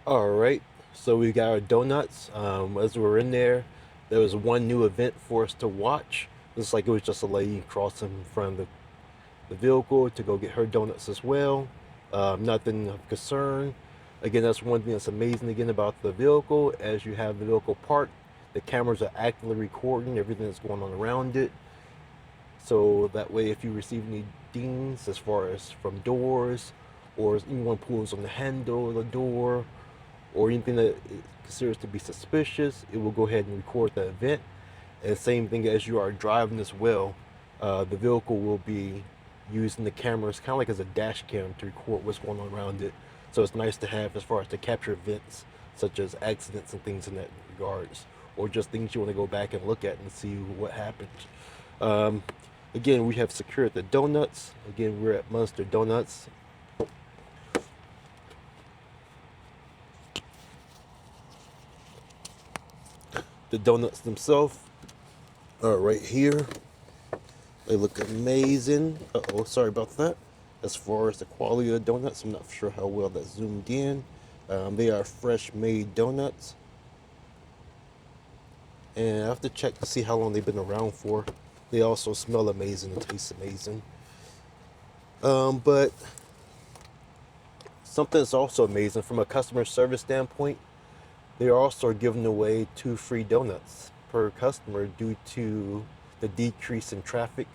All right, so we got our donuts. As we were in there, there was one new event for us to watch. Looks like it was just a lady crossing in front of the vehicle to go get her donuts as well. Nothing of concern. Again, that's one thing that's amazing again about the vehicle. As you have the vehicle parked, the cameras are actively recording everything that's going on around it. So that way, if you receive any dings as far as from doors, or if anyone pulls on the handle of the door, or anything that is considered to be suspicious, it will go ahead and record the event. And same thing as you are driving as well, the vehicle will be using the cameras kind of like as a dash cam to record what's going on around it. So it's nice to have as far as to capture events such as accidents and things in that regards, or just things you want to go back and look at and see what happened. Um, Again, we have secured the donuts. Again, we're at Munster Donuts. The donuts themselves are right here. They look amazing. Uh-oh, sorry about that. As far as the quality of the donuts, I'm not sure how well that's zoomed in. They are fresh made donuts. And I have to check to see how long they've been around for. They also smell amazing and taste amazing. But something that's also amazing from a customer service standpoint, they are also giving away 2 free donuts per customer due to the decrease in traffic.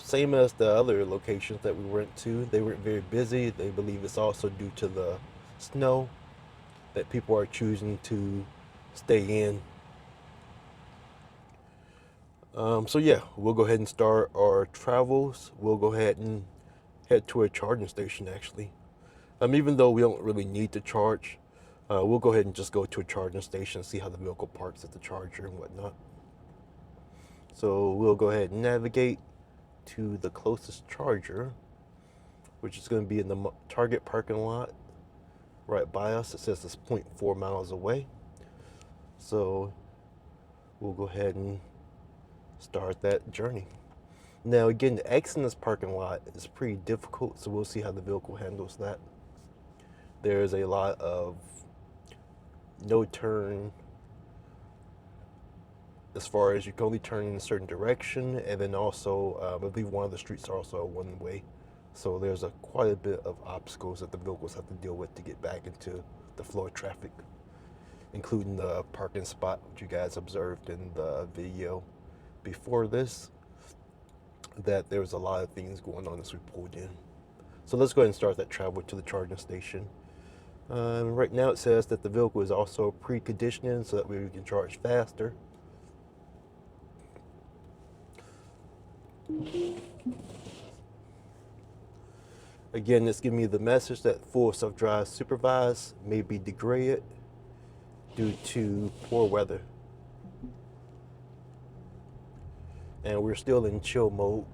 Same as the other locations that we went to, they weren't very busy. They believe it's also due to the snow that people are choosing to stay in. So yeah, we'll go ahead and start our travels. We'll go ahead and head to a charging station actually. Even though we don't really need to charge, we'll go ahead and just go to a charging station, see how the vehicle parks at the charger and whatnot. So we'll go ahead and navigate to the closest charger, which is going to be in the Target parking lot right by us. It says it's 0.4 miles away. So we'll go ahead and start that journey. Now, again, the exit in this parking lot is pretty difficult, so we'll see how the vehicle handles that. There's a lot of no turn as far as you can only turn in a certain direction, and then also I believe one of the streets are also a one way, so there's quite a bit of obstacles that the vehicles have to deal with to get back into the flow of traffic, including the parking spot which you guys observed in the video before this, that there was a lot of things going on as we pulled in. So let's go ahead and start that travel to the charging station. Right now it says that the vehicle is also pre-conditioning so that we can charge faster. Again, it's giving me the message that full self-drive supervised may be degraded due to poor weather. And we're still in chill mode.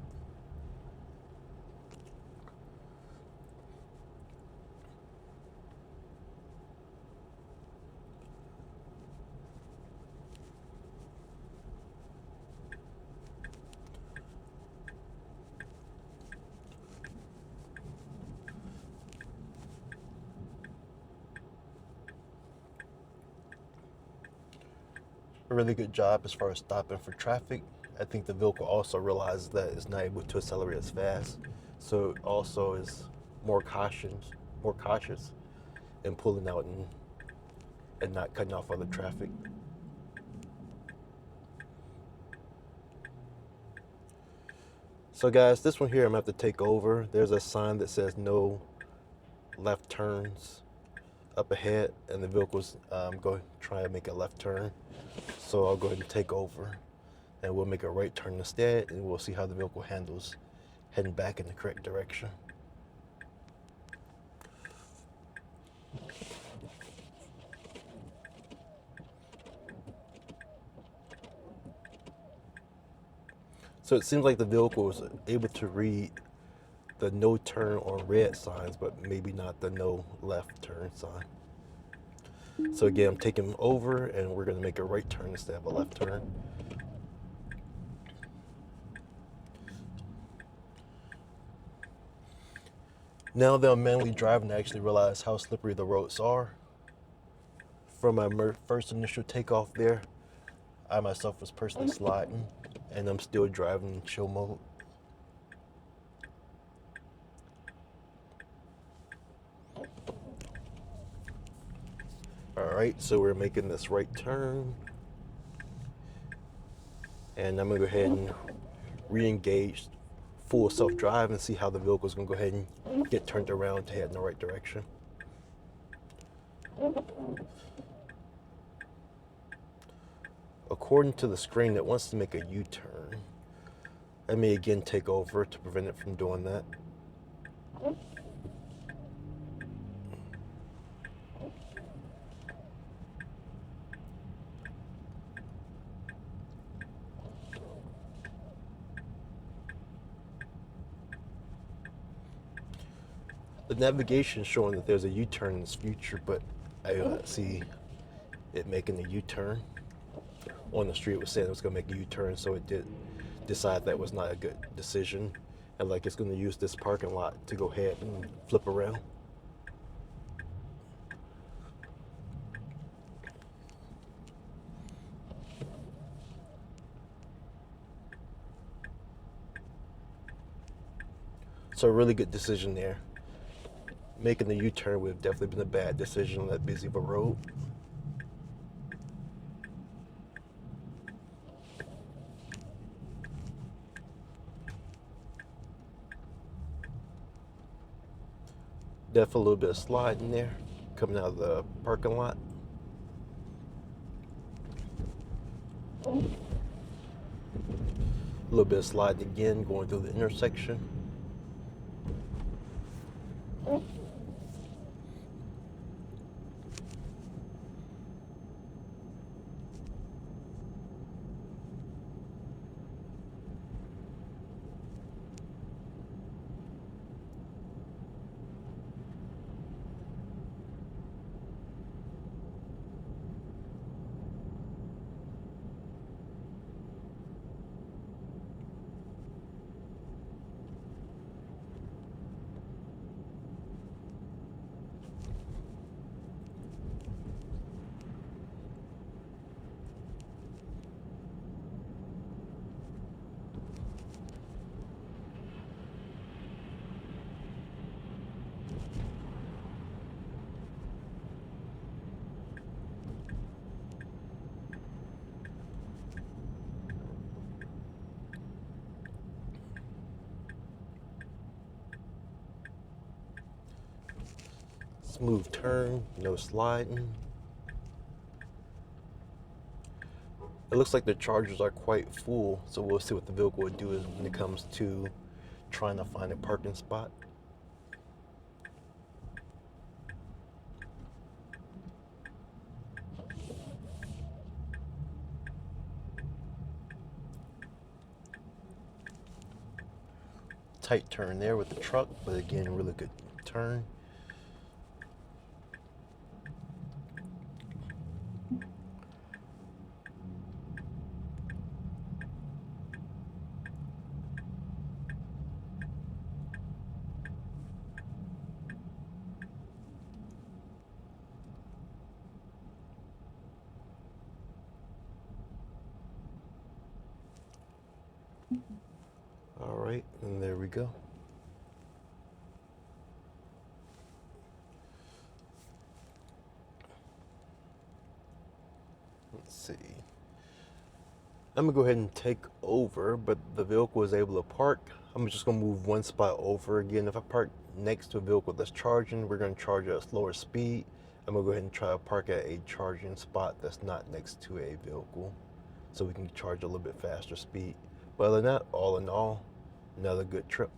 A really good job as far as stopping for traffic. I think the vehicle also realizes that it's not able to accelerate as fast, so it also is more cautious in pulling out and not cutting off other traffic. So guys, this one here I'm gonna have to take over. There's a sign that says no left turns up ahead, and the vehicle's going to try to make a left turn. So I'll go ahead and take over, and we'll make a right turn instead, and we'll see how the vehicle handles heading back in the correct direction. So it seems like the vehicle was able to read the no turn on red signs, but maybe not the no left turn sign. So again, I'm taking over, and we're going to make a right turn instead of a left turn. Now that I'm manually driving, I actually realize how slippery the roads are. From my first initial takeoff there, I myself was personally sliding, and I'm still driving in chill mode. Alright, so we're making this right turn, and I'm going to go ahead and re-engage full self-drive and see how the vehicle is going to go ahead and get turned around to head in the right direction. According to the screen, it wants to make a U-turn. I may again take over to prevent it from doing that. The navigation is showing that there's a U-turn in this future, but I don't see it making a U-turn. On the street, it was saying it was going to make a U-turn, so it did decide that was not a good decision, and like it's going to use this parking lot to go ahead and flip around. So a really good decision there. Making the U-turn would have definitely been a bad decision on that busy of a road. Definitely a little bit of sliding there, coming out of the parking lot. A little bit of sliding again, going through the intersection. Smooth turn, no sliding. It looks like the chargers are quite full, so we'll see what the vehicle will do when it comes to trying to find a parking spot. Tight turn there with the truck, but again, really good turn. All right, and there we go. Let's see. I'm gonna go ahead and take over, but the vehicle is able to park. I'm just gonna move one spot over again. If I park next to a vehicle that's charging, we're gonna charge at a slower speed. I'm gonna go ahead and try to park at a charging spot that's not next to a vehicle, so we can charge a little bit faster speed. But other than that, all in all, another good trip.